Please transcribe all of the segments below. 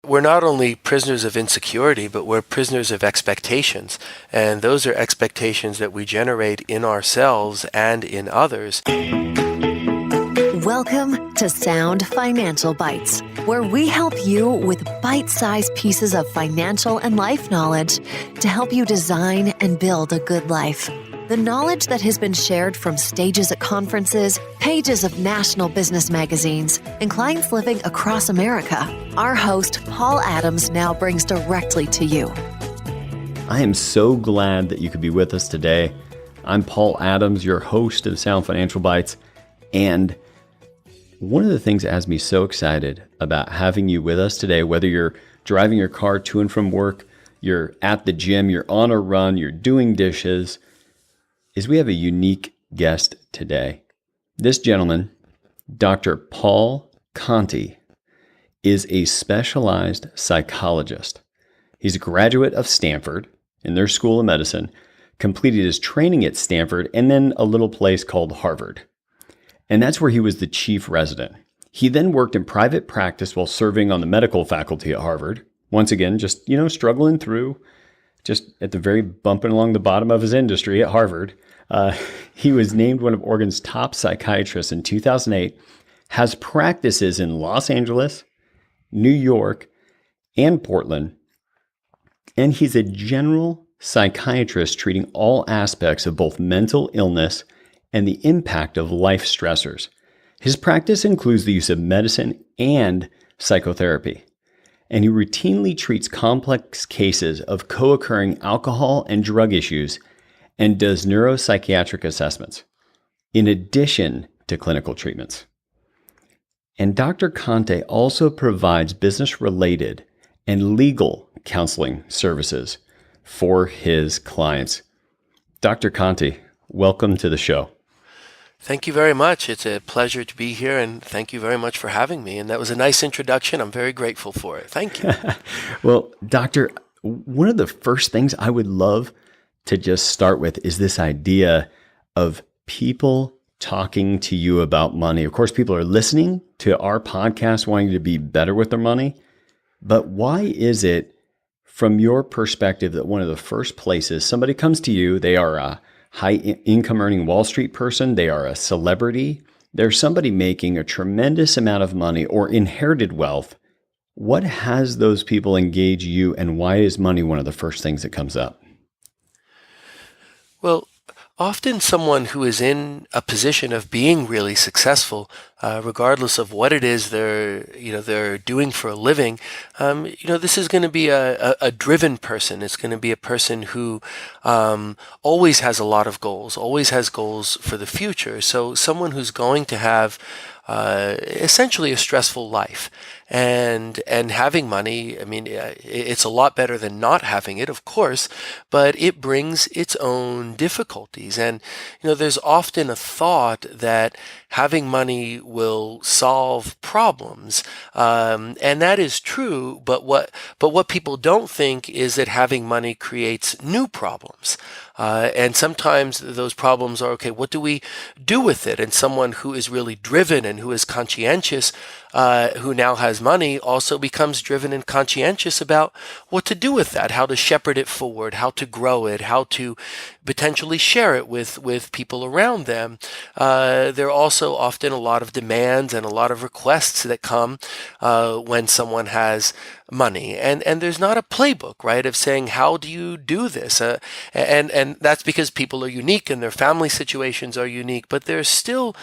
we're not only prisoners of insecurity, but we're prisoners of expectations. And those are expectations that we generate in ourselves and in others. Welcome to Sound Financial Bites, where we help you with bite-sized pieces of financial and life knowledge to help you design and build a good life. The knowledge that has been shared from stages at conferences, pages of national business magazines, and clients living across America, our host, Paul Adams, now brings directly to you. I am so glad that you could be with us today. I'm Paul Adams, your host of Sound Financial Bites, and one of the things that has me so excited about having you with us today, whether you're driving your car to and from work, you're at the gym, you're on a run, you're doing dishes, is we have a unique guest today. This gentleman, Dr. Paul Conti, is a specialized psychologist. He's a graduate of Stanford in their School of Medicine, completed his training at Stanford, and then a little place called Harvard. And that's where he was the chief resident. He then worked in private practice while serving on the medical faculty at Harvard. Once again, just, struggling through, just at the very bumping along the bottom of his industry at Harvard. He was named one of Oregon's top psychiatrists in 2008, has practices in Los Angeles, New York, and Portland. And he's a general psychiatrist treating all aspects of both mental illness and the impact of life stressors. His practice includes the use of medicine and psychotherapy, and he routinely treats complex cases of co-occurring alcohol and drug issues and does neuropsychiatric assessments, in addition to clinical treatments. And Dr. Conti also provides business-related and legal counseling services for his clients. Dr. Conti, welcome to the show. Thank you very much. It's a pleasure to be here, and thank you very much for having me. And that was a nice introduction. I'm very grateful for it. Thank you. Well, Doctor, one of the first things I would love to just start with is this idea of people talking to you about money. Of course, people are listening to our podcast wanting to be better with their money. But why is it, from your perspective, that one of the first places somebody comes to you, they are a high income earning Wall Street person, they are a celebrity, they're somebody making a tremendous amount of money or inherited wealth. What has those people engage you, and why is money one of the first things that comes up? Well, often someone who is in a position of being really successful, regardless of what it is they're doing for a living, this is going to be a driven person. It's going to be a person who always has a lot of goals, always has goals for the future. So someone who's going to have essentially a stressful life. And having money, it's a lot better than not having it, of course, but it brings its own difficulties. And, there's often a thought that having money will solve problems. And that is true, but what people don't think is that having money creates new problems. And sometimes those problems are, okay, what do we do with it? And someone who is really driven and who is conscientious, who now has money, also becomes driven and conscientious about what to do with that, how to shepherd it forward, how to grow it, how to potentially share it with people around them. There are also often a lot of demands and a lot of requests that come when someone has money. And there's not a playbook, right, of saying, how do you do this? And that's because people are unique and their family situations are unique, but there's still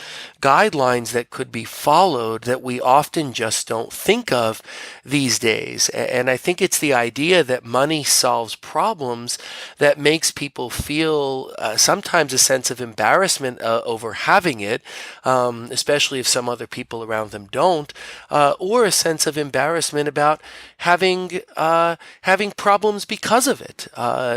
guidelines that could be followed that we often just don't think of these days. And I think it's the idea that money solves problems that makes people feel sometimes a sense of embarrassment over having it, especially if some other people around them don't, or a sense of embarrassment about having problems because of it.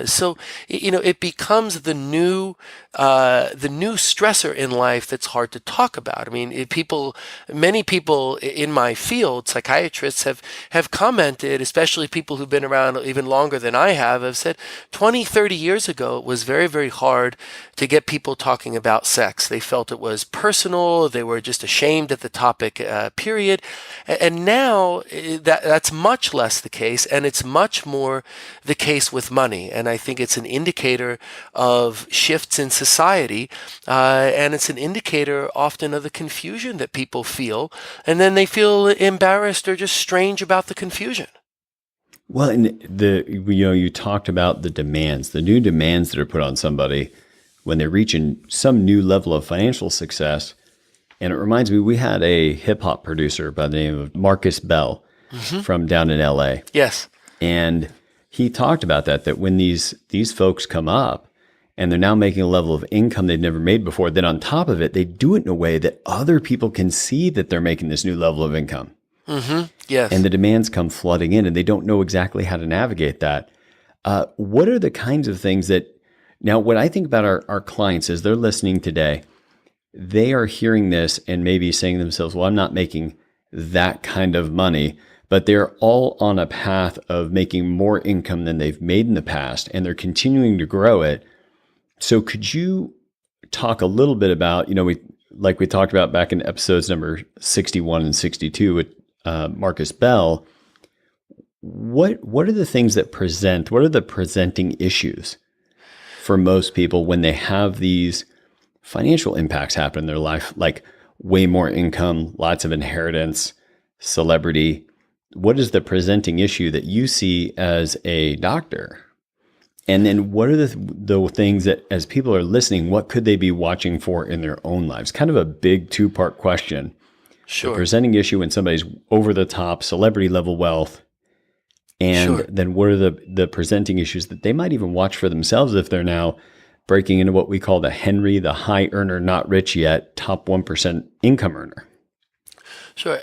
So it becomes the new stressor in life that's hard to talk about. Many people in my field, psychiatrists, have commented, especially people who've been around even longer than I have said 20, 30 years ago, it was very, very hard to get people talking about sex. They felt it was personal. They were just ashamed at the topic, period. And now that's much much less the case, and it's much more the case with money. And I think it's an indicator of shifts in society, and it's an indicator often of the confusion that people feel, and then they feel embarrassed or just strange about the confusion. Well, and you talked about the demands, the new demands that are put on somebody when they're reaching some new level of financial success. And it reminds me, we had a hip hop producer by the name of Marcus Bell from down in LA. Yes. And he talked about that when these folks come up and they're now making a level of income they've never made before, then on top of it, they do it in a way that other people can see that they're making this new level of income. Yes. And the demands come flooding in and they don't know exactly how to navigate that. What are the kinds of things that, now what I think about our clients as they're listening today, they are hearing this and maybe saying to themselves, well, I'm not making that kind of money, but they're all on a path of making more income than they've made in the past and they're continuing to grow it. So could you talk a little bit about, we talked about back in episodes number 61 and 62 with Marcus Bell, what are the things that what are the presenting issues for most people when they have these financial impacts happen in their life, like way more income, lots of inheritance, celebrity? What is the presenting issue that you see as a doctor? And then what are the things that, as people are listening, what could they be watching for in their own lives? Kind of a big two-part question. Sure. The presenting issue when somebody's over the top, celebrity level wealth. And then what are the presenting issues that they might even watch for themselves if they're now breaking into what we call the Henry, the high earner, not rich yet, top 1% income earner? Sure.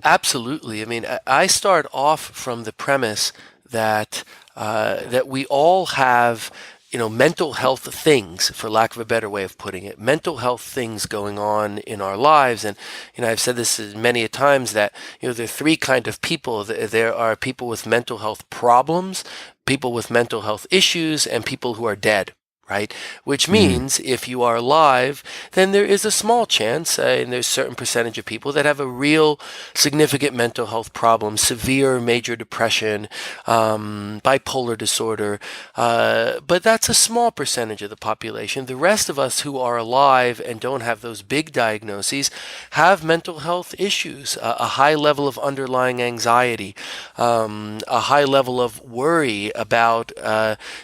Absolutely. I mean, I start off from the premise that that we all have, mental health things, for lack of a better way of putting it, mental health things going on in our lives. And, I've said this many a times that, there are three kind of people. There are people with mental health problems, people with mental health issues, and people who are dead. Right? Which means if you are alive, then there is a small chance, and there's a certain percentage of people that have a real significant mental health problem, severe major depression, bipolar disorder. But that's a small percentage of the population. The rest of us who are alive and don't have those big diagnoses have mental health issues, a high level of underlying anxiety, a high level of worry about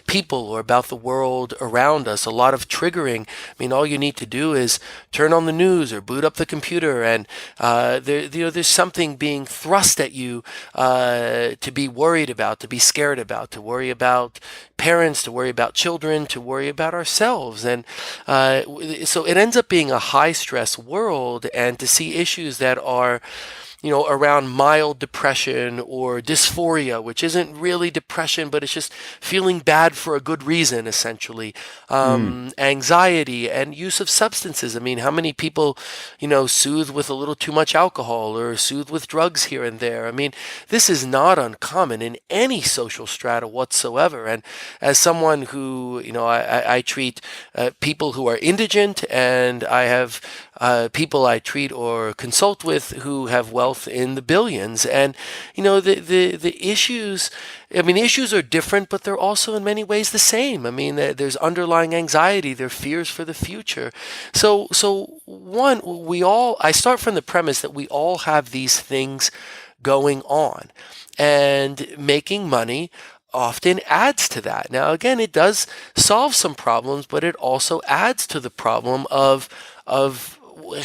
people or about the world around us, a lot of triggering. I mean, all you need to do is turn on the news or boot up the computer, and there's something being thrust at you to be worried about, to be scared about, to worry about parents, to worry about children, to worry about ourselves. And so it ends up being a high stress world, and to see issues that are around mild depression or dysphoria, which isn't really depression, but it's just feeling bad for a good reason, essentially. Anxiety and use of substances. I mean, how many people, soothe with a little too much alcohol or soothe with drugs here and there? I mean, this is not uncommon in any social strata whatsoever. And as someone who, I treat people who are indigent, and I have people I treat or consult with who have wealth in the billions. And, the issues, issues are different, but they're also in many ways the same. I mean, there's underlying anxiety, there are fears for the future. So one, I start from the premise that we all have these things going on, and making money often adds to that. Now, again, it does solve some problems, but it also adds to the problem of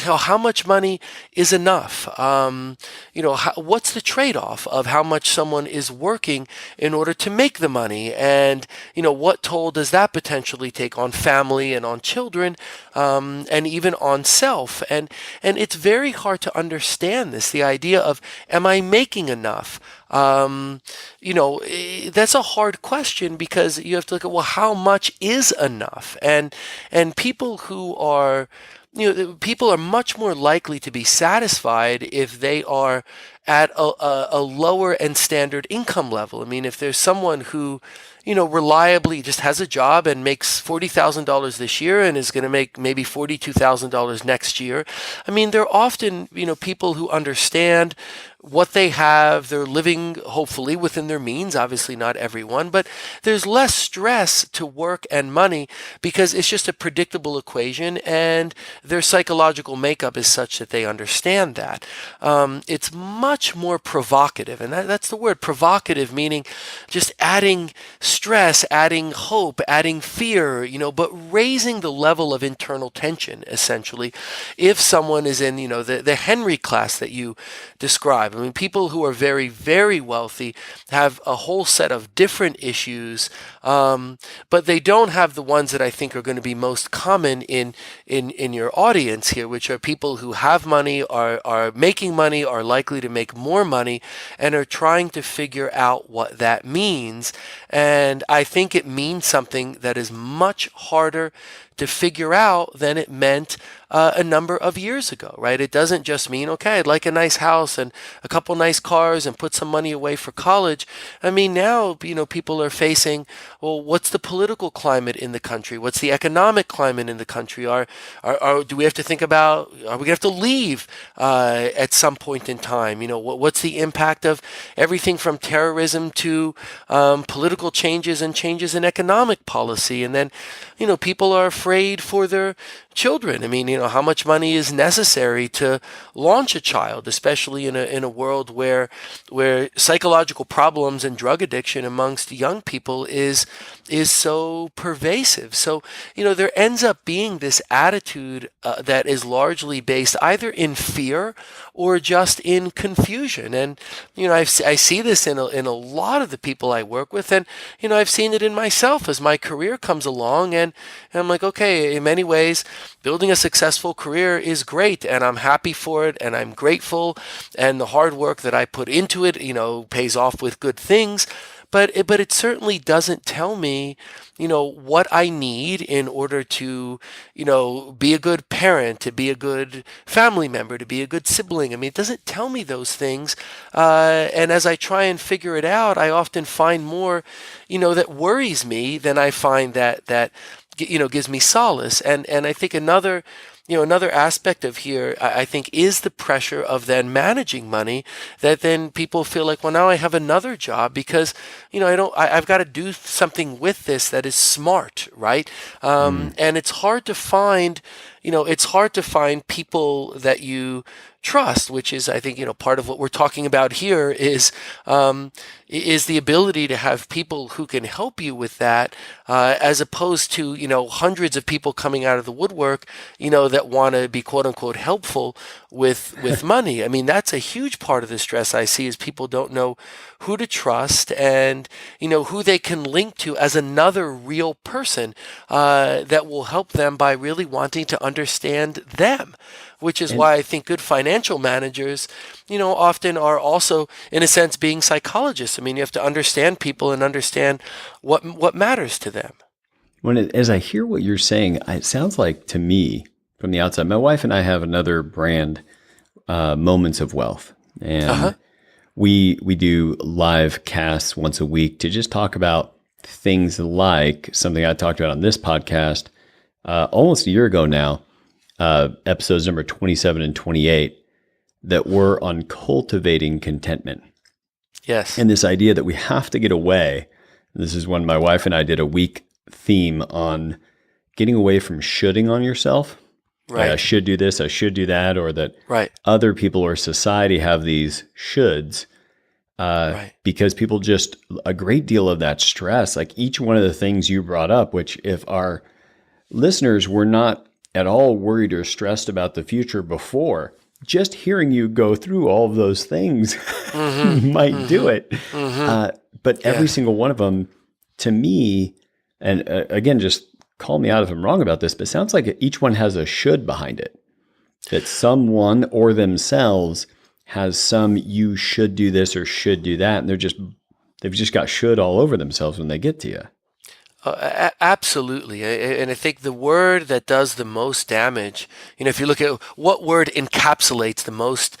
how much money is enough? What's the trade-off of how much someone is working in order to make the money? And, what toll does that potentially take on family and on children, and even on self? And it's very hard to understand this, the idea of, am I making enough? That's a hard question, because you have to look at, well, how much is enough? And people who are people are much more likely to be satisfied if they are at a lower and standard income level. I mean, if there's someone who, reliably just has a job and makes $40,000 this year and is going to make maybe $42,000 next year, I mean, they're often, people who understand what they have. They're living hopefully within their means, obviously not everyone, but there's less stress to work and money because it's just a predictable equation, and their psychological makeup is such that they understand that. It's much more provocative, and that's the word, provocative, meaning just adding stress, adding hope, adding fear, but raising the level of internal tension, essentially. If someone is in, the Henry class that you describe, I mean, people who are very, very wealthy have a whole set of different issues, but they don't have the ones that I think are going to be most common in your audience here, which are people who have money, are making money, are likely to make more money, and are trying to figure out what that means. And I think it means something that is much harder to figure out than it meant a number of years ago, right? It doesn't just mean, okay, I'd like a nice house and a couple nice cars and put some money away for college. I mean, now, people are facing, well, what's the political climate in the country? What's the economic climate in the country? Do we have to think about, are we going to have to leave at some point in time? What's the impact of everything from terrorism to political changes and changes in economic policy? And then, people are afraid for their children. I mean, how much money is necessary to launch a child, especially in a world where psychological problems and drug addiction amongst young people is so pervasive. So, there ends up being this attitude that is largely based either in fear or just in confusion. And, I see this in a lot of the people I work with, and, I've seen it in myself as my career comes along, and I'm like, okay, in many ways, building a successful career is great, and I'm happy for it, and I'm grateful, and the hard work that I put into it, pays off with good things. But it certainly doesn't tell me, what I need in order to, be a good parent, to be a good family member, to be a good sibling. I mean, it doesn't tell me those things. And as I try and figure it out, I often find more, that worries me than I find that gives me solace. And I think another aspect of here, I think, is the pressure of then managing money, that then people feel like, well, now I have another job because, I've got to do something with this that is smart, right? And it's hard to find, people that you trust, which is, I think, part of what we're talking about here is the ability to have people who can help you with that, as opposed to, hundreds of people coming out of the woodwork, that want to be quote unquote helpful with money. I mean, that's a huge part of the stress I see, is people don't know who to trust and, who they can link to as another real person, that will help them by really wanting to understand them. Which is why I think good financial managers, often are also, in a sense, being psychologists. I mean, you have to understand people and understand what matters to them. As I hear what you're saying, it sounds like to me from the outside, my wife and I have another brand, Moments of Wealth. And we do live casts once a week to just talk about things like something I talked about on this podcast almost a year ago now. Episodes number 27 and 28, that were on cultivating contentment. Yes. And this idea that we have to get away. This is when my wife and I did a week theme on getting away from shoulding on yourself. Right. Like, I should do this, I should do that, or that other people or society have these shoulds. Because people just, a great deal of that stress, like each one of the things you brought up, which if our listeners were not at all worried or stressed about the future before, just hearing you go through all of those things might do it. But every single one of them, to me, and again, just call me out if I'm wrong about this, but it sounds like each one has a should behind it. That someone or themselves has some, you should do this or should do that. And they've just got should all over themselves when they get to you. Absolutely. And I think the word that does the most damage, if you look at what word encapsulates the most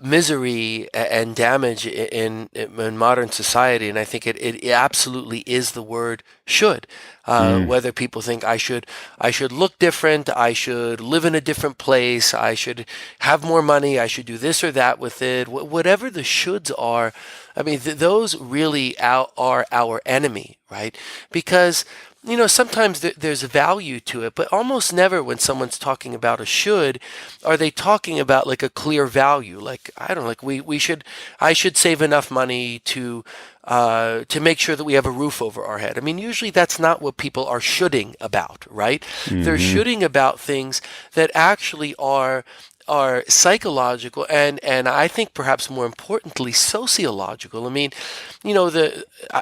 misery and damage in modern society. And I think it absolutely is the word should. Whether people think I should look different, I should live in a different place, I should have more money, I should do this or that with it, whatever the shoulds are. I mean, those really are our enemy, right? Because sometimes there's value to it, but almost never when someone's talking about a should, are they talking about like a clear value? Like, I don't know, like I should save enough money to make sure that we have a roof over our head. I mean, usually that's not what people are shoulding about, right? They're shoulding about things that actually are psychological and I think perhaps more importantly sociological. I mean,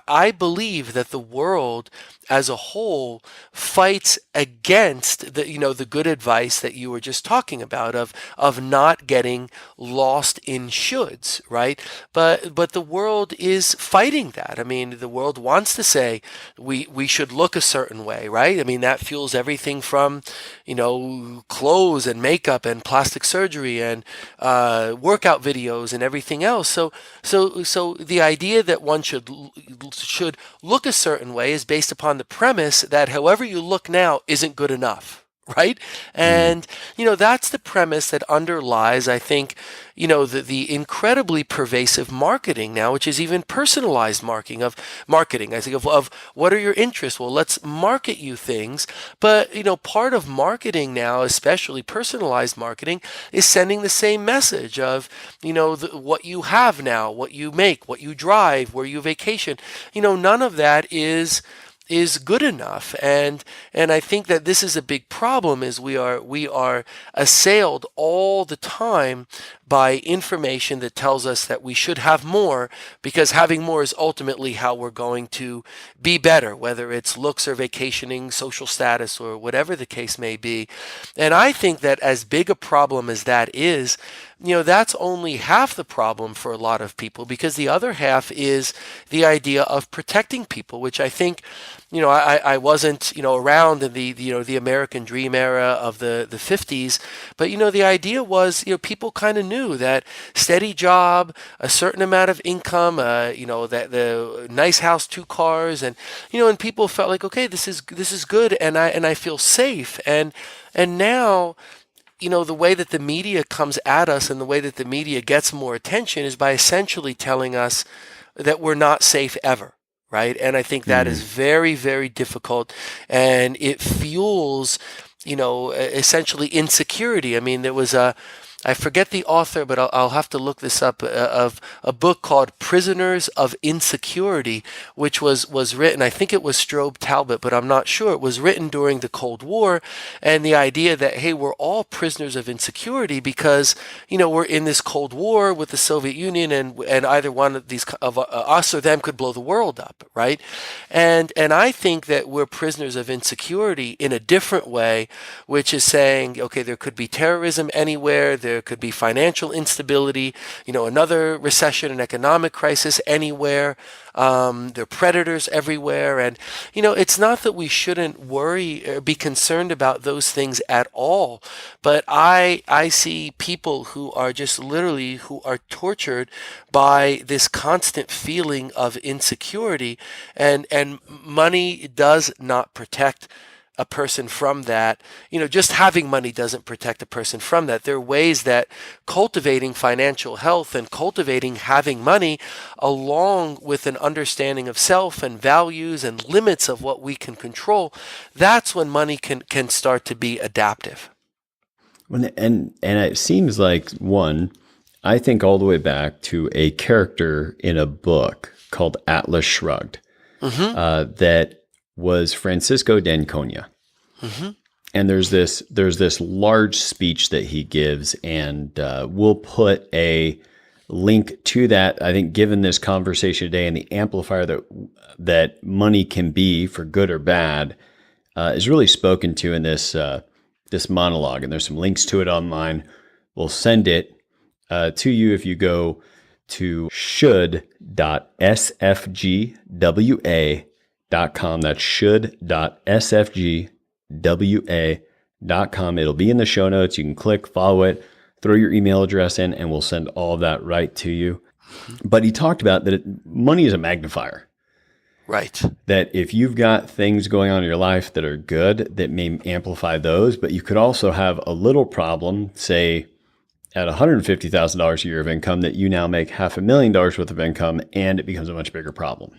I believe that the world as a whole fights against the good advice that you were just talking about of not getting lost in shoulds, right? But the world is fighting that. I mean, the world wants to say we should look a certain way, right? I mean, that fuels everything from clothes and makeup and plastic surgery and workout videos and everything else. So the idea that one should look a certain way is based upon the premise that however you look now isn't good enough, right? And that's the premise that underlies, I think, the incredibly pervasive marketing now, which is even personalized marketing. I think of what are your interests? Well, let's market you things. But part of marketing now, especially personalized marketing, is sending the same message of what you have now, what you make, what you drive, where you vacation. None of that is good enough, and I think that this is a big problem. Is we are assailed all the time by information that tells us that we should have more, because having more is ultimately how we're going to be better, whether it's looks or vacationing, social status, or whatever the case may be. And I think that as big a problem as that is, that's only half the problem for a lot of people, because the other half is the idea of protecting people, which I think, I wasn't, around in the American dream era of the 50s, but, the idea was, people kind of knew that steady job, a certain amount of income, that the nice house, 2 cars, and, and people felt like, okay, this is good, and I feel safe. And now, the way that the media comes at us and the way that the media gets more attention is by essentially telling us that we're not safe ever, right? And I think that is very, very difficult, and it fuels, essentially insecurity. I mean, there was I forget the author, but I'll have to look this up, of a book called Prisoners of Insecurity, which was written, I think it was Strobe Talbot, but I'm not sure. It was written during the Cold War, and the idea that, hey, we're all prisoners of insecurity because, we're in this Cold War with the Soviet Union, and either one of these of us or them could blow the world up, right? And I think that we're prisoners of insecurity in a different way, which is saying, okay, there could be terrorism anywhere, there could be financial instability, another recession, an economic crisis anywhere. There are predators everywhere. And, it's not that we shouldn't worry or be concerned about those things at all. But I see people who are just literally, who are tortured by this constant feeling of insecurity. And money does not protect a person from that. Just having money doesn't protect a person from that. There are ways that cultivating financial health and cultivating having money, along with an understanding of self and values and limits of what we can control, that's when money can start to be adaptive. And it seems like, I think all the way back to a character in a book called Atlas Shrugged, that was Francisco d'Ancona. And there's this large speech that he gives, and we'll put a link to that. I think, given this conversation today and the amplifier that money can be for good or bad, is really spoken to in this monologue. And there's some links to it online. We'll send it to you if you go to should.sfgwa.com. That's should.sfgwa.com. It'll be in the show notes. You can click, follow it. throw your email address in and we'll send all of that right to you. But he talked about that money is a magnifier. Right. That if you've got things going on in your life that are good, that may amplify those, but you could also have a little problem, say at $150,000 a year of income, that you now make $500,000 worth of income and it becomes a much bigger problem.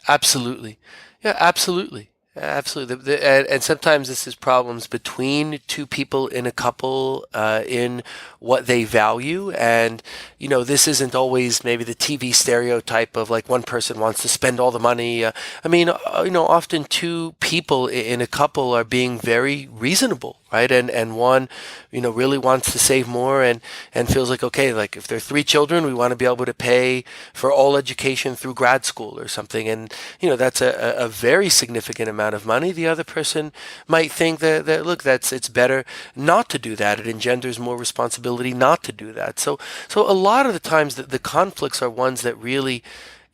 Absolutely. Yeah, absolutely. Absolutely. And sometimes this is problems between two people in a couple in what they value. And, this isn't always maybe the TV stereotype of like one person wants to spend all the money. Often two people in a couple are being very reasonable, right? And one, really wants to save more and feels like, okay, like if there are 3 children, we want to be able to pay for all education through grad school or something. And, that's a very significant amount of money. The other person might think that look, it's better not to do that. It engenders more responsibility not to do that. So a lot of the times the conflicts are ones that really,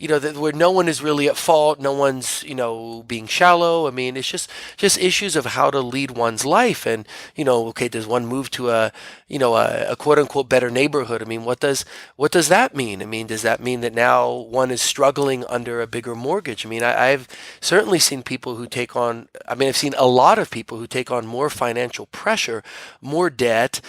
where no one is really at fault, no one's, being shallow. I mean, it's just issues of how to lead one's life. And, okay, does one move to a quote unquote better neighborhood? I mean, what does that mean? I mean, does that mean that now one is struggling under a bigger mortgage? I mean, I've certainly seen people who I've seen a lot of people who take on more financial pressure, more debt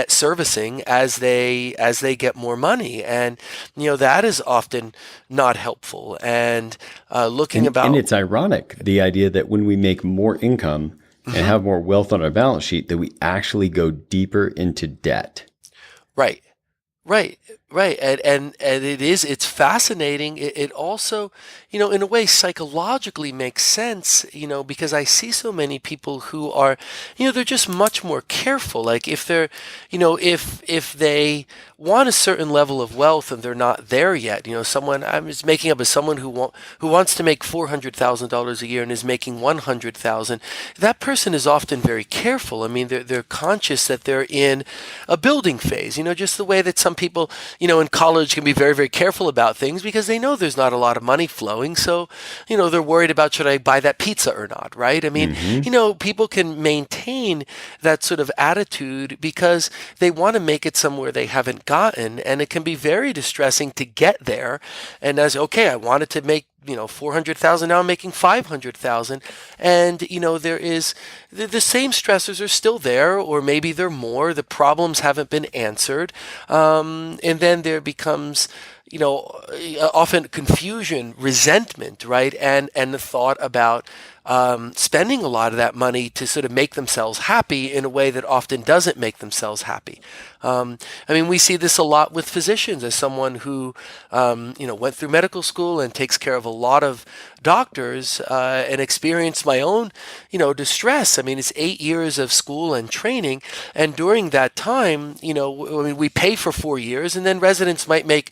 servicing as they get more money. And, that is often not helpful. And and it's ironic, the idea that when we make more income and have more wealth on our balance sheet, that we actually go deeper into debt. Right. And it's fascinating. It also, in a way psychologically makes sense, because I see so many people who are, they're just much more careful. Like if they're, if they want a certain level of wealth and they're not there yet, someone, I'm just making up as someone who wants to make $400,000 a year and is making 100,000, that person is often very careful. I mean, they're conscious that they're in a building phase, just the way that some people, in college can be very, very careful about things because they know there's not a lot of money flowing. So, they're worried about, should I buy that pizza or not, right? I mean, people can maintain that sort of attitude because they want to make it somewhere they haven't gotten. And it can be very distressing to get there. And as, okay, I wanted to make 400,000, now I'm making 500,000. And, there is the same stressors are still there, or maybe they're more, the problems haven't been answered. And then there becomes, often confusion, resentment, right? And the thought about spending a lot of that money to sort of make themselves happy in a way that often doesn't make themselves happy. We see this a lot with physicians. As someone who, went through medical school and takes care of a lot of doctors and experienced my own, distress. I mean, it's 8 years of school and training. And during that time, we pay for 4 years, and then residents might make,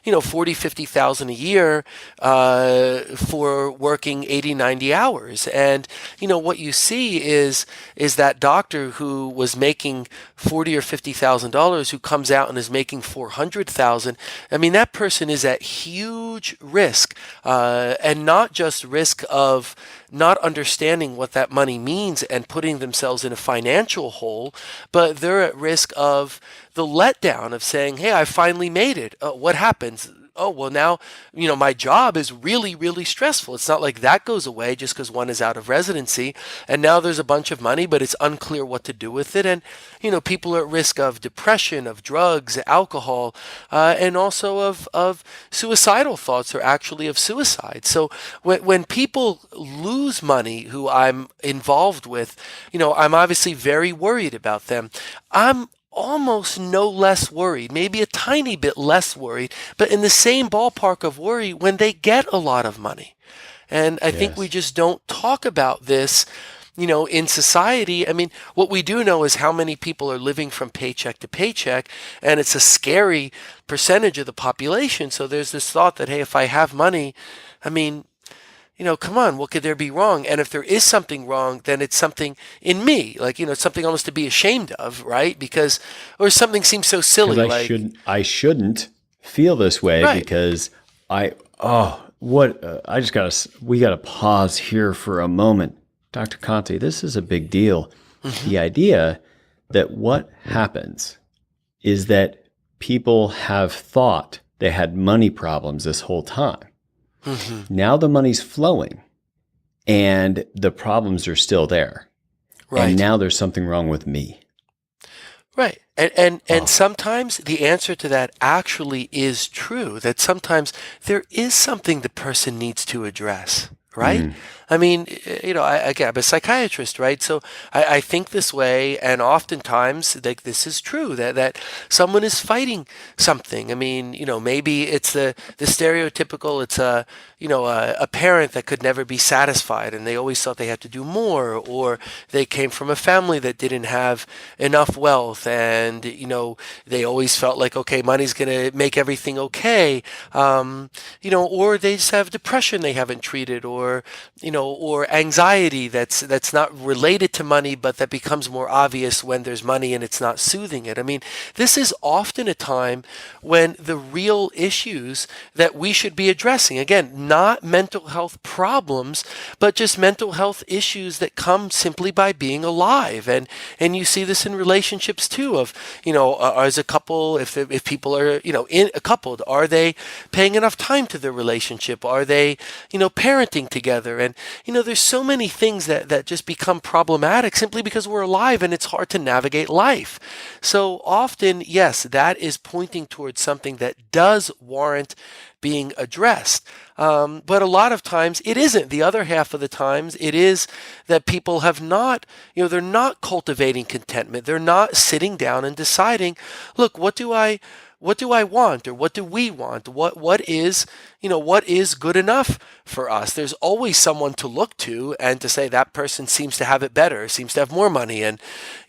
40, 50,000 a year for working 80, 90 hours. And, what you see is that doctor who was making $40,000 or $50,000 who comes out and is making 400,000. I mean, that person is at huge risk, and not just risk of not understanding what that money means and putting themselves in a financial hole, but they're at risk of the letdown of saying, hey, I finally made it. What happens? Oh, well, now, my job is really, really stressful. It's not like that goes away just because one is out of residency. And now there's a bunch of money, but it's unclear what to do with it. And, people are at risk of depression, of drugs, alcohol, and also of suicidal thoughts, or actually of suicide. So when people lose money who I'm involved with, I'm obviously very worried about them. I'm almost no less worried, maybe a tiny bit less worried, but in the same ballpark of worry when they get a lot of money. And I think we just don't talk about this, in society. I mean, what we do know is how many people are living from paycheck to paycheck, and it's a scary percentage of the population. So there's this thought that, hey, if I have money, I mean, come on, what could there be wrong? And if there is something wrong, then it's something in me, like, it's something almost to be ashamed of, right? Because, or something seems so silly. I shouldn't feel this way, right, because we got to pause here for a moment. Dr. Conti, this is a big deal. The idea that what happens is that people have thought they had money problems this whole time. Mm-hmm. Now the money's flowing and the problems are still there. Right. And now there's something wrong with me. Right. And sometimes the answer to that actually is true, that sometimes there is something the person needs to address, right? Mm. I mean, I'm a psychiatrist, right? So I think this way, and oftentimes like this is true, that someone is fighting something. I mean, maybe it's the stereotypical, it's a parent that could never be satisfied and they always thought they had to do more, or they came from a family that didn't have enough wealth and, they always felt like, okay, money's going to make everything okay. Or they just have depression they haven't treated, or anxiety that's not related to money, but that becomes more obvious when there's money and it's not soothing it. I mean, this is often a time when the real issues that we should be addressing, again, not mental health problems, but just mental health issues that come simply by being alive. And you see this in relationships too, of, as a couple, if people are, in a couple, are they paying enough time to their relationship? Are they, parenting together? And, there's so many things that just become problematic simply because we're alive and it's hard to navigate life. So often, yes, that is pointing towards something that does warrant being addressed. But a lot of times it isn't. The other half of the times it is that people have not, they're not cultivating contentment. They're not sitting down and deciding, look, what do I want, or what do we want? What is good enough for us? There's always someone to look to and to say that person seems to have it better, seems to have more money. And,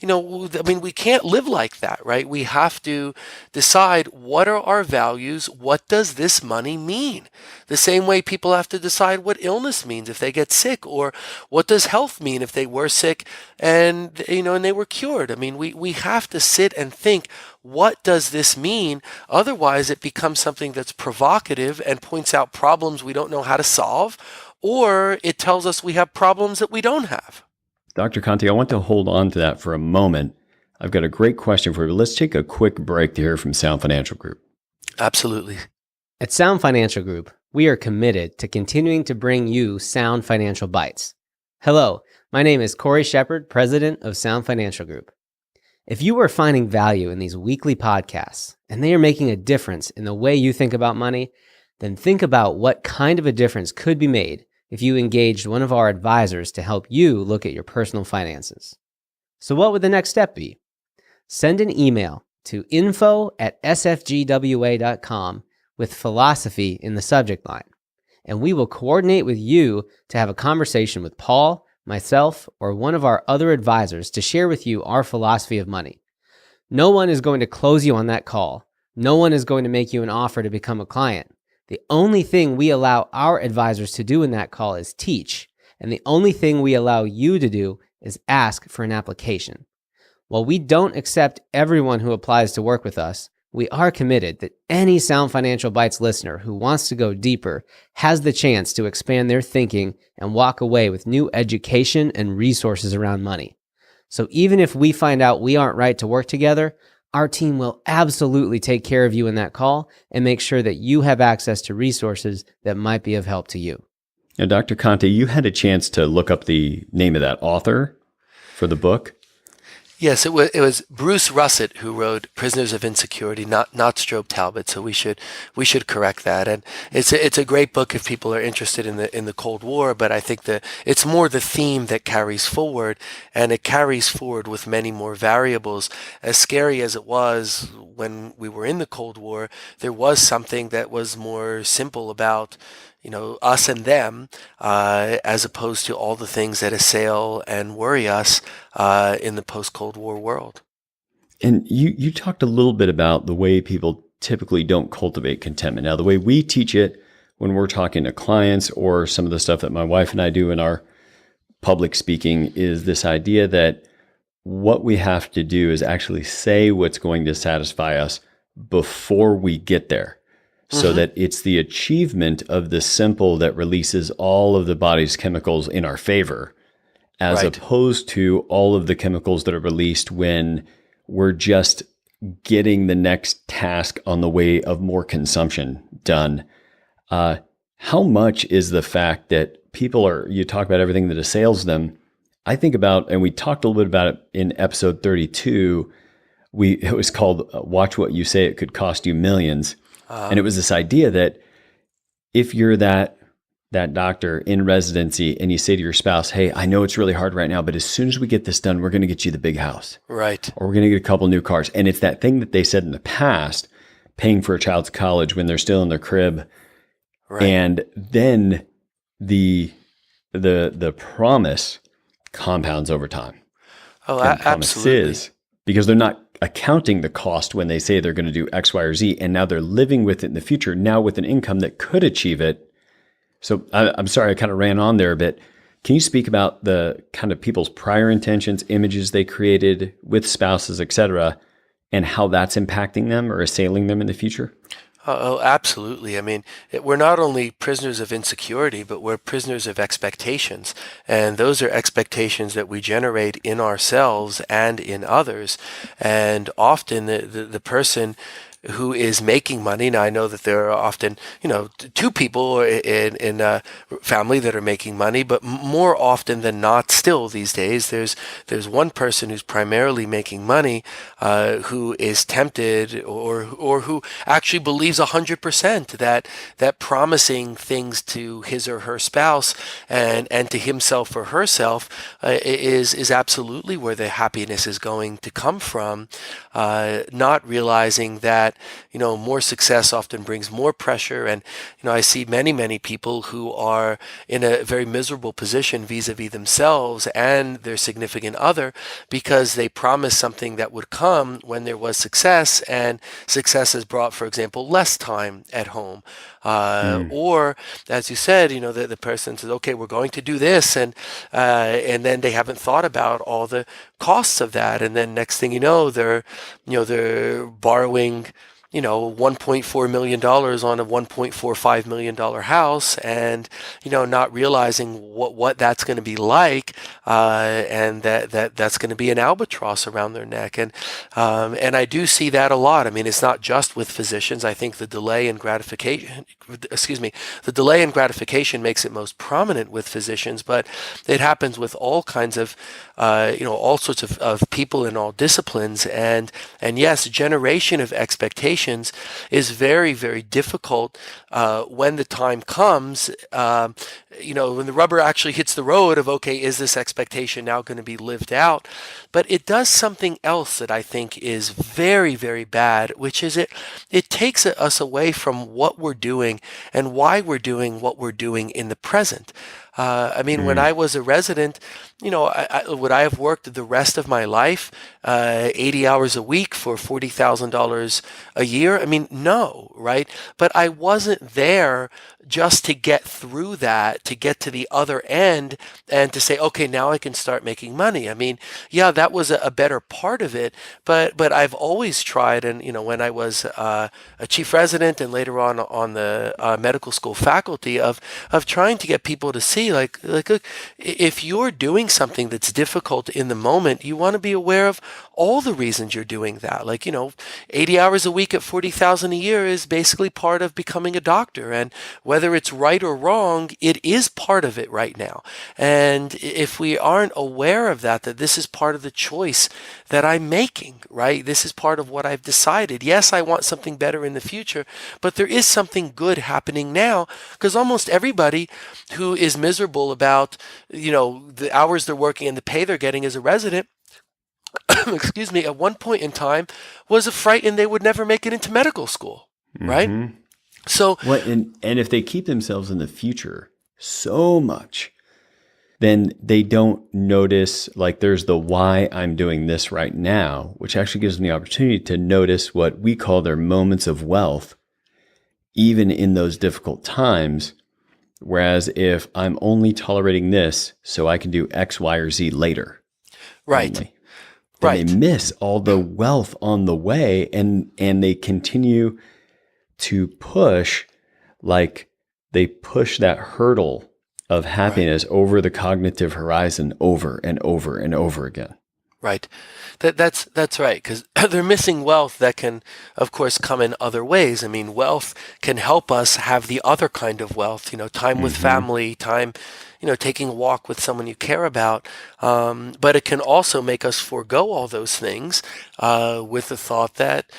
we can't live like that, right? We have to decide, what are our values? What does this money mean? The same way people have to decide what illness means if they get sick, or what does health mean if they were sick and, and they were cured. I mean, we have to sit and think, what does this mean? Otherwise, it becomes something that's provocative and points out problems we don't know how to solve, or it tells us we have problems that we don't have. Dr. Conti, I want to hold on to that for a moment. I've got a great question for you. Let's take a quick break to hear from Sound Financial Group. Absolutely. At Sound Financial Group, we are committed to continuing to bring you sound financial bites. Hello, my name is Corey Shepard, president of Sound Financial Group. If you are finding value in these weekly podcasts and they are making a difference in the way you think about money, then think about what kind of a difference could be made if you engaged one of our advisors to help you look at your personal finances. So what would the next step be? Send an email to info@sfgwa.com with philosophy in the subject line, and we will coordinate with you to have a conversation with Paul, myself, or one of our other advisors to share with you our philosophy of money. No one is going to close you on that call. No one is going to make you an offer to become a client. The only thing we allow our advisors to do in that call is teach, and the only thing we allow you to do is ask for an application. While we don't accept everyone who applies to work with us, we are committed that any Sound Financial Bites listener who wants to go deeper has the chance to expand their thinking and walk away with new education and resources around money. So even if we find out we aren't right to work together, our team will absolutely take care of you in that call and make sure that you have access to resources that might be of help to you. Now, Dr. Conti, you had a chance to look up the name of that author for the book. Yes, it was Bruce Russett who wrote Prisoners of Insecurity, not Strobe Talbot. So we should correct that. And it's a great book if people are interested in the Cold War. But I think it's more the theme that carries forward, and it carries forward with many more variables. As scary as it was when we were in the Cold War, there was something that was more simple about us and them, as opposed to all the things that assail and worry us in the post-Cold War world. And you talked a little bit about the way people typically don't cultivate contentment. Now, the way we teach it when we're talking to clients, or some of the stuff that my wife and I do in our public speaking, is this idea that what we have to do is actually say what's going to satisfy us before we get there. So that it's the achievement of the simple that releases all of the body's chemicals in our favor. as Right. opposed to all of the chemicals that are released when we're just getting the next task on the way of more consumption done. How much is the fact that people you talk about everything that assails them. I think about, and we talked a little bit about it in episode 32, it was called Watch What You Say, It Could Cost You Millions. And it was this idea that if you're that doctor in residency and you say to your spouse, hey, I know it's really hard right now, but as soon as we get this done, we're going to get you the big house. Right. Or we're going to get a couple new cars. And it's that thing that they said in the past, paying for a child's college when they're still in their crib. Right. And then the promise compounds over time. Oh, And absolutely. promises, because they're not accounting the cost when they say they're going to do X, Y, or Z, and now they're living with it in the future, now with an income that could achieve it. So I'm sorry, I kind of ran on there a bit. Can you speak about the kind of people's prior intentions, images they created with spouses, et cetera, and how that's impacting them or assailing them in the future? Oh, absolutely. I mean, we're not only prisoners of insecurity, but we're prisoners of expectations. And those are expectations that we generate in ourselves and in others. And often the person who is making money. Now, I know that there are often, two people in a family that are making money, but more often than not, still these days, there's one person who's primarily making money, who is tempted or who actually believes 100% that promising things to his or her spouse and to himself or herself is absolutely where the happiness is going to come from, not realizing that more success often brings more pressure. And, I see many people who are in a very miserable position vis-a-vis themselves and their significant other because they promised something that would come when there was success, and success has brought, for example, less time at home. Or, as you said, the person says, okay, we're going to do this. And then they haven't thought about all the costs of that. And then next thing you know, they're borrowing $1.4 million on a $1.45 million house, and not realizing what that's going to be like, and that's going to be an albatross around their neck. And I do see that a lot. I mean, it's not just with physicians. I think the delay in gratification makes it most prominent with physicians, but it happens with all kinds of all sorts of people in all disciplines. And yes, generation of expectations is very, very difficult when the time comes, when the rubber actually hits the road of, okay, is this expectation now going to be lived out? But it does something else that I think is very, very bad, which is it takes us away from what we're doing and why we're doing what we're doing in the present. When I was a resident, would I have worked the rest of my life 80 hours a week for $40,000 a year? I mean, no, right? But I wasn't there just to get through that, to get to the other end and to say, okay, now I can start making money. I mean, yeah, that was a better part of it, but I've always tried. And, when I was a chief resident and later on the medical school faculty of trying to get people to see, like, look, if you're doing something that's difficult in the moment, you want to be aware of all the reasons you're doing that. Like, 80 hours a week at $40,000 a year is basically part of becoming a doctor. And whether it's right or wrong, it is part of it right now. And if we aren't aware of that this is part of the choice that I'm making, right? This is part of what I've decided. Yes, I want something better in the future, but there is something good happening now, because almost everybody who is miserable about, the hours they're working and the pay they're getting as a resident, excuse me, at one point in time was frightened they would never make it into medical school, right? Mm-hmm. So, and if they keep themselves in the future so much, then they don't notice, like, there's the why I'm doing this right now, which actually gives them the opportunity to notice what we call their moments of wealth, even in those difficult times. Whereas if I'm only tolerating this so I can do X, Y, or Z later, right. Only, then Right. they miss all the wealth on the way, and they continue to push, like they push that hurdle of happiness over the cognitive horizon over and over and over again. Right. That's right, because they're missing wealth that can, of course, come in other ways. I mean, wealth can help us have the other kind of wealth, time with family, time, taking a walk with someone you care about. But it can also make us forego all those things with the thought that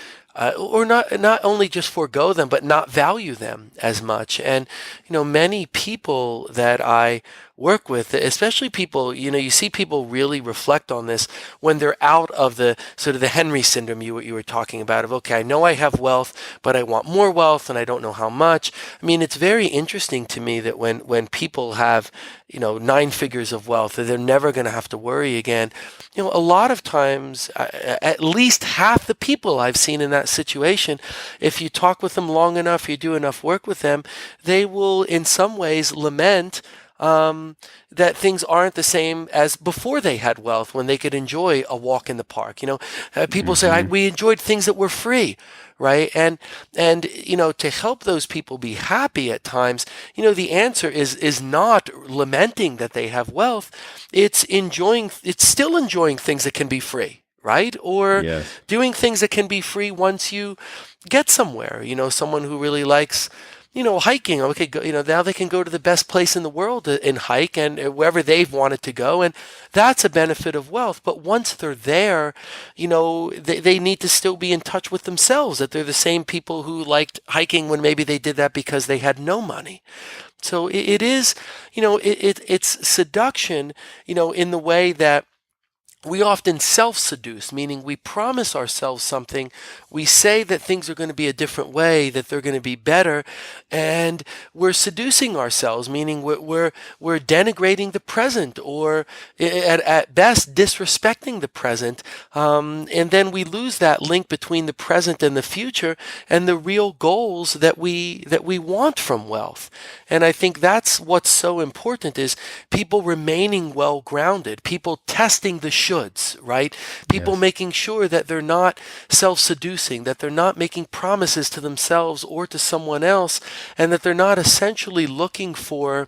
or not only just forego them, but not value them as much. And many people that I work with, especially people, you see people really reflect on this when they're out of the sort of the Henry syndrome you were talking about of, okay, I know I have wealth, but I want more wealth and I don't know how much. I mean, it's very interesting to me that when people have, 9 figures of wealth, that they're never going to have to worry again. A lot of times, at least half the people I've seen in that situation, if you talk with them long enough, you do enough work with them, they will in some ways lament that things aren't the same as before they had wealth, when they could enjoy a walk in the park. People say, we enjoyed things that were free, right? And to help those people be happy at times, the answer is not lamenting that they have wealth. It's still enjoying things that can be free, right? Or doing things that can be free once you get somewhere. Someone who really likes hiking. Okay, now they can go to the best place in the world and hike, and wherever they've wanted to go, and that's a benefit of wealth. But once they're there, they need to still be in touch with themselves, that they're the same people who liked hiking when maybe they did that because they had no money. So it is, it's seduction, in the way that we often self-seduce, meaning we promise ourselves something. We say that things are going to be a different way, that they're going to be better, and we're seducing ourselves, meaning we're denigrating the present, or at best disrespecting the present, and then we lose that link between the present and the future, and the real goals that we want from wealth. And I think that's what's so important, is people remaining well-grounded, people testing the shoulds, right? People making sure that they're not self-seducing, that they're not making promises to themselves or to someone else, and that they're not essentially looking for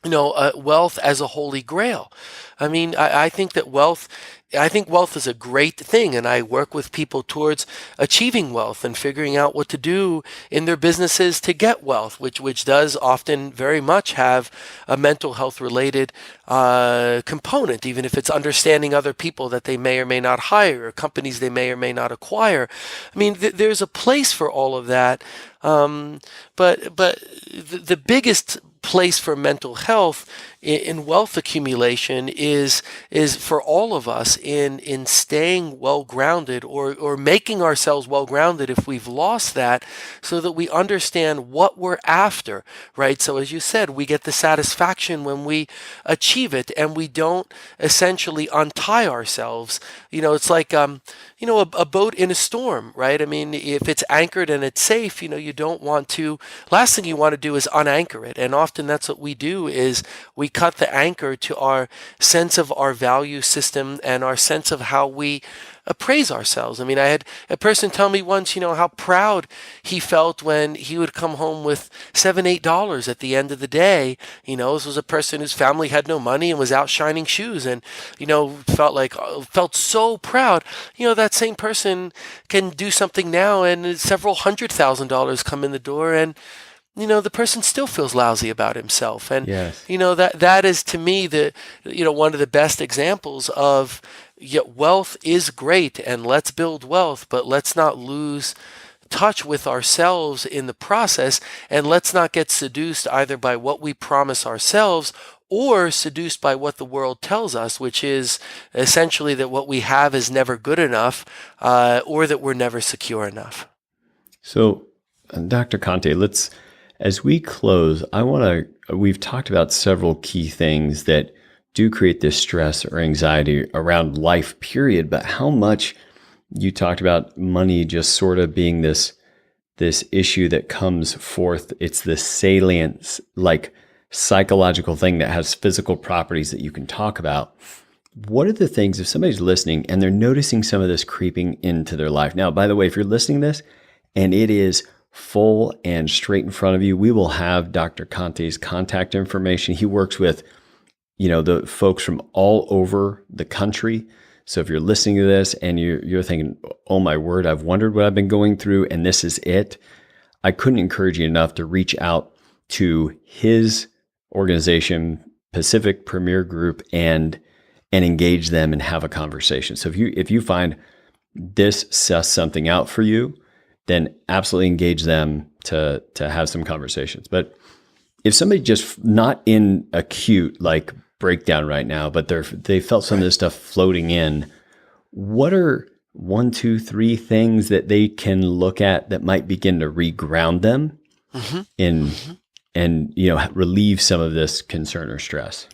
wealth as a holy grail. I mean, I think wealth is a great thing, and I work with people towards achieving wealth and figuring out what to do in their businesses to get wealth, which does often very much have a mental health related component, even if it's understanding other people that they may or may not hire, or companies they may or may not acquire. I mean, there's a place for all of that, but the biggest place for mental health in wealth accumulation is for all of us in staying well grounded, or making ourselves well grounded if we've lost that, so that we understand what we're after, right? So as you said, we get the satisfaction when we achieve it, and we don't essentially untie ourselves. It's like a boat in a storm, right? I mean, if it's anchored and it's safe, you don't want to, last thing you want to do is unanchor it. And often that's what we do, is we cut the anchor to our sense of our value system and our sense of how we appraise ourselves. I mean, I had a person tell me once, how proud he felt when he would come home with $7-8 at the end of the day. This was a person whose family had no money and was out shining shoes, and felt so proud. That same person can do something now, and several $100,000 come in the door, and the person still feels lousy about himself. And, that is, to me, one of the best examples of, wealth is great, and let's build wealth, but let's not lose touch with ourselves in the process, and let's not get seduced either by what we promise ourselves, or seduced by what the world tells us, which is essentially that what we have is never good enough, or that we're never secure enough. So, Dr. Conti, as we close, we've talked about several key things that do create this stress or anxiety around life, period, but how much you talked about money just sort of being this issue that comes forth. It's this salient, like psychological thing that has physical properties that you can talk about. What are the things, if somebody's listening and they're noticing some of this creeping into their life? Now, by the way, if you're listening to this and it is full and straight in front of you, we will have Dr. Conti's contact information. He works with, the folks from all over the country. So if you're listening to this and you're thinking, oh my word, I've wondered what I've been going through and this is it, I couldn't encourage you enough to reach out to his organization, Pacific Premier Group, and engage them and have a conversation. So if you find this suss something out for you, then absolutely engage them to have some conversations. But if somebody just not in acute like breakdown right now, but they felt some of this stuff floating in, what are 1, 2, 3 things that they can look at that might begin to reground them in and relieve some of this concern or stress?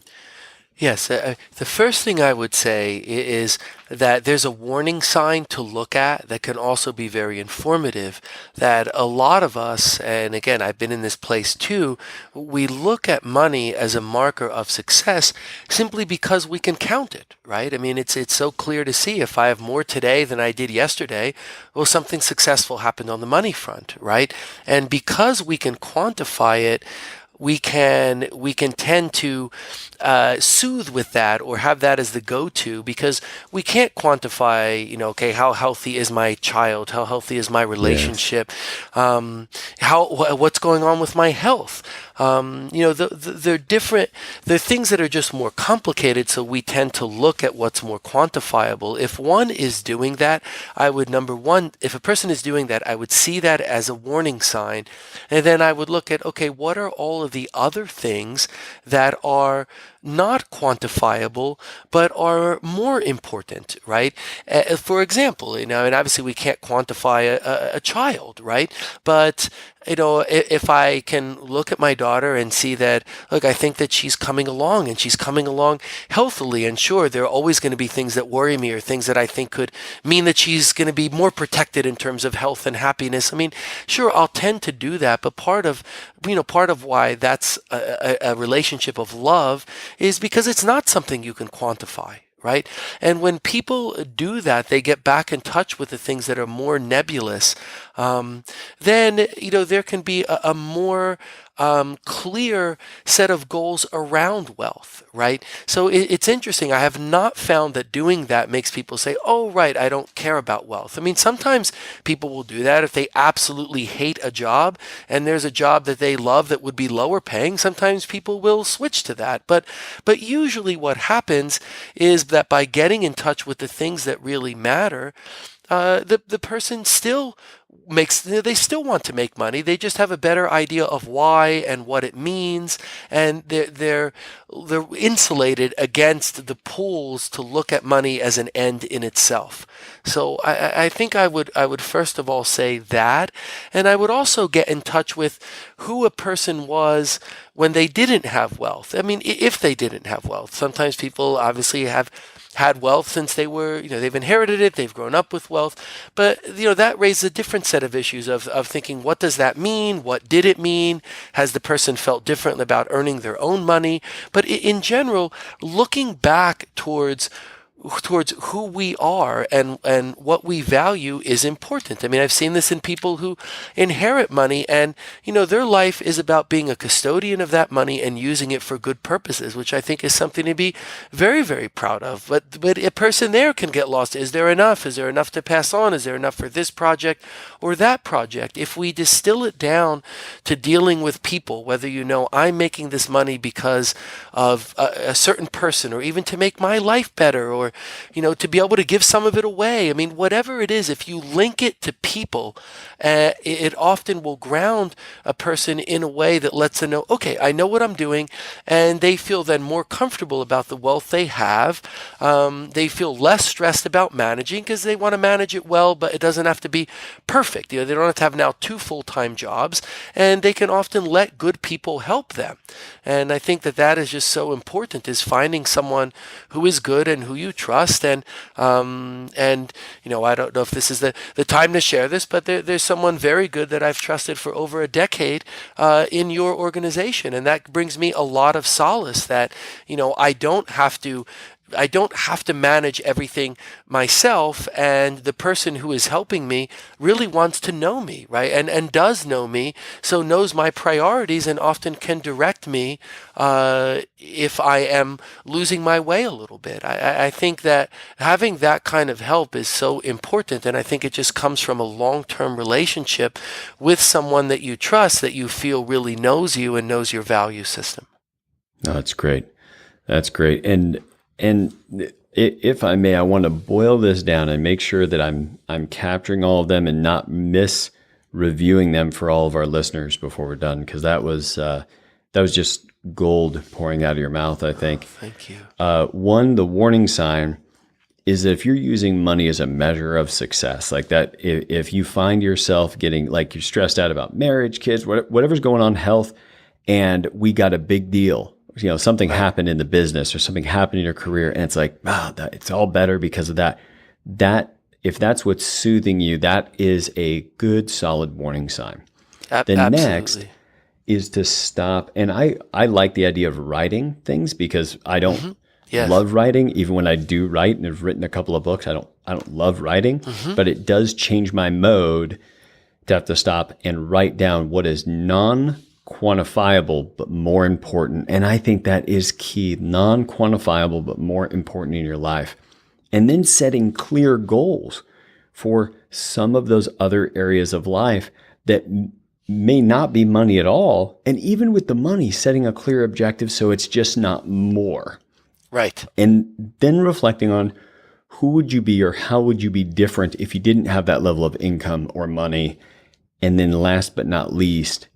Yes, the first thing I would say is that there's a warning sign to look at that can also be very informative, that a lot of us, and again, I've been in this place too, we look at money as a marker of success simply because we can count it, right? I mean, it's so clear to see if I have more today than I did yesterday, well, something successful happened on the money front, right? And because we can quantify it, we can tend to soothe with that or have that as the go-to, because we can't quantify, okay, how healthy is my child? How healthy is my relationship? What's going on with my health? They're different. They're things that are just more complicated, so we tend to look at what's more quantifiable. If one is doing that, if a person is doing that, I would see that as a warning sign. And then I would look at, okay, what are all of the other things that are not quantifiable, but are more important, right? For example, and obviously we can't quantify a child, right? But if I can look at my daughter and see that, look, I think that she's coming along and she's coming along healthily, and sure, there are always going to be things that worry me or things that I think could mean that she's going to be more protected in terms of health and happiness. I mean, sure, I'll tend to do that, but part of why that's a relationship of love is because it's not something you can quantify. Right? And when people do that, they get back in touch with the things that are more nebulous. Then, there can be a more clear set of goals around wealth, right? So it's interesting. I have not found that doing that makes people say, oh, right, I don't care about wealth. I mean, sometimes people will do that if they absolutely hate a job and there's a job that they love that would be lower paying. Sometimes people will switch to that. But usually what happens is that by getting in touch with the things that really matter, the person still they still want to make money. They just have a better idea of why and what it means, and they're insulated against the pulls to look at money as an end in itself. So I think I would first of all say that, and I would also get in touch with who a person was when they didn't have wealth. I mean, if they didn't have wealth, sometimes people obviously have had wealth since they were, they've inherited it, they've grown up with wealth, but, that raises a different set of issues of thinking, what does that mean? What did it mean? Has the person felt differently about earning their own money? But in general, looking back towards who we are and what we value is important. I mean, I've seen this in people who inherit money and, their life is about being a custodian of that money and using it for good purposes, which I think is something to be very, very proud of. But a person there can get lost. Is there enough? Is there enough to pass on? Is there enough for this project or that project? If we distill it down to dealing with people, whether I'm making this money because of a certain person, or even to make my life better, or to be able to give some of it away. I mean, whatever it is, if you link it to people, it often will ground a person in a way that lets them know, okay, I know what I'm doing, and they feel then more comfortable about the wealth they have. They feel less stressed about managing because they want to manage it well, but it doesn't have to be perfect. They don't have to have now 2 full-time jobs, and they can often let good people help them. And I think that is just so important, is finding someone who is good and who you trust. And I don't know if this is the time to share this, but there's someone very good that I've trusted for over a decade in your organization. And that brings me a lot of solace that, I don't have to I don't have to manage everything myself, and the person who is helping me really wants to know me, right? And does know me, so knows my priorities and often can direct me if I am losing my way a little bit. I think that having that kind of help is so important, and I think it just comes from a long-term relationship with someone that you trust, that you feel really knows you and knows your value system. No, that's great. That's great. And if I may, I want to boil this down and make sure that I'm capturing all of them and not reviewing them for all of our listeners before we're done, because that was just gold pouring out of your mouth, I think. Thank you. One, the warning sign is that if you're using money as a measure of success, like that, if you find yourself getting, like, you're stressed out about marriage, kids, whatever's going on, health, and we got a big deal, something happened in the business or something happened in your career, and it's like, wow, it's all better because of that. If that's what's soothing you, that is a good, solid warning sign. The next is to stop. And I like the idea of writing things, because I don't love writing. Even when I do write and have written a couple of books, I don't love writing, but it does change my mode to have to stop and write down what is non-quantifiable but more important. And I think that is key. Non-quantifiable but more important in your life. And then setting clear goals for some of those other areas of life that may not be money at all. And even with the money, setting a clear objective so it's just not more. Right. And then reflecting on who would you be or how would you be different if you didn't have that level of income or money. And then last but not least,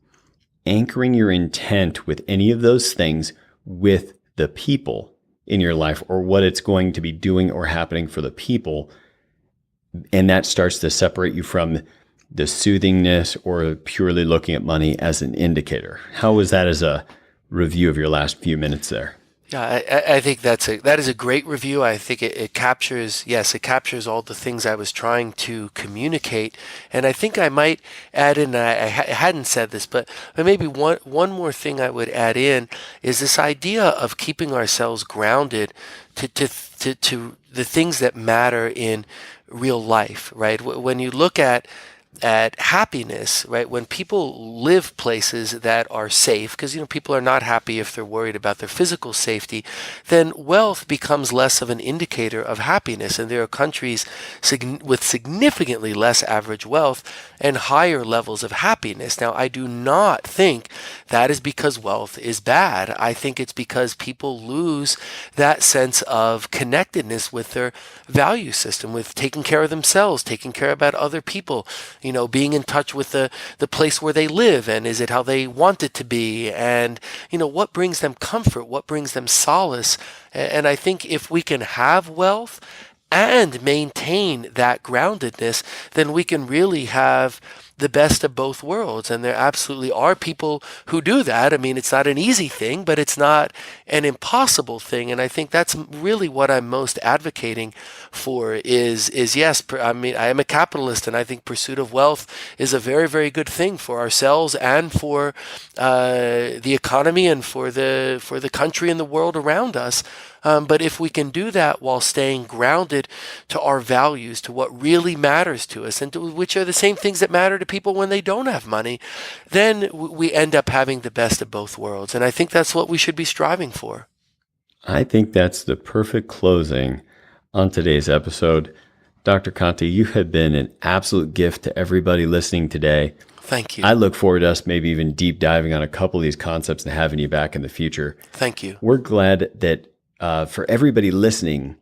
anchoring your intent with any of those things with the people in your life, or what it's going to be doing or happening for the people. And that starts to separate you from the soothingness or purely looking at money as an indicator. How was that as a review of your last few minutes there? Yeah, I think that is a great review. I think it captures all the things I was trying to communicate. And I think I might add in, I hadn't said this, but maybe one more thing I would add in is this idea of keeping ourselves grounded to the things that matter in real life, right? When you look at happiness, right? When people live places that are safe, because people are not happy if they're worried about their physical safety, then wealth becomes less of an indicator of happiness. And there are countries with significantly less average wealth and higher levels of happiness. Now, I do not think that is because wealth is bad. I think it's because people lose that sense of connectedness with their value system, with taking care of themselves, taking care about other people, being in touch with the place where they live, and is it how they want it to be, and what brings them comfort, what brings them solace. And I think if we can have wealth and maintain that groundedness, then we can really have the best of both worlds. And there absolutely are people who do that. I mean, it's not an easy thing, but it's not an impossible thing. And I think that's really what I'm most advocating for is yes, I mean, I am a capitalist, and I think pursuit of wealth is a very, very good thing for ourselves and for the economy and for the country and the world around us. But if we can do that while staying grounded to our values, to what really matters to us, and which are the same things that matter to people when they don't have money, then we end up having the best of both worlds. And I think that's what we should be striving for. I think that's the perfect closing on today's episode. Dr. Conti, you have been an absolute gift to everybody listening today. Thank you. I look forward to us maybe even deep diving on a couple of these concepts and having you back in the future. Thank you. We're glad that for everybody listening,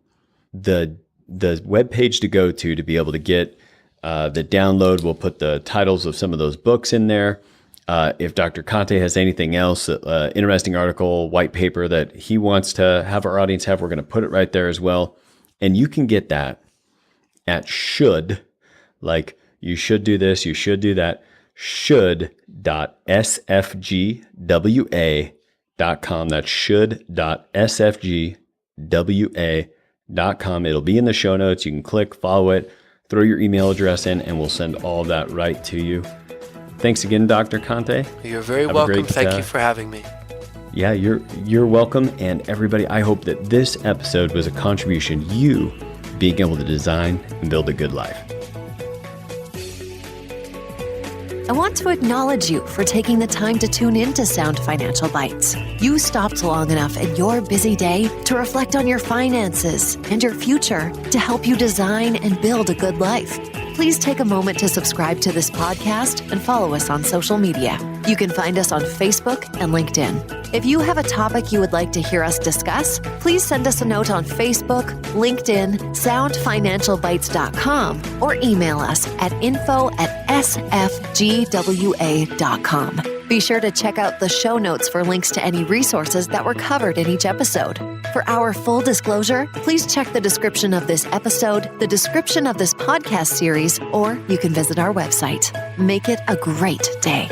the webpage to go to be able to get the download, we'll put the titles of some of those books in there. If Dr. Conti has anything else, interesting article, white paper that he wants to have our audience have, we're going to put it right there as well. And you can get that at should, like you should do this, you should do that, should.sfgwa.com. That's should.sfgwa.com. It'll be in the show notes. You can click, follow it, throw your email address in, and we'll send all that right to you. Thanks again, Dr. Conti. You're very welcome. Thank you for having me. Yeah, you're welcome. And everybody, I hope that this episode was a contribution, you being able to design and build a good life. I want to acknowledge you for taking the time to tune in to Sound Financial Bites. You stopped long enough in your busy day to reflect on your finances and your future to help you design and build a good life. Please take a moment to subscribe to this podcast and follow us on social media. You can find us on Facebook and LinkedIn. If you have a topic you would like to hear us discuss, please send us a note on Facebook, LinkedIn, soundfinancialbites.com, or email us at info@sfgwa.com. Be sure to check out the show notes for links to any resources that were covered in each episode. For our full disclosure, please check the description of this episode, the description of this podcast series, or you can visit our website. Make it a great day.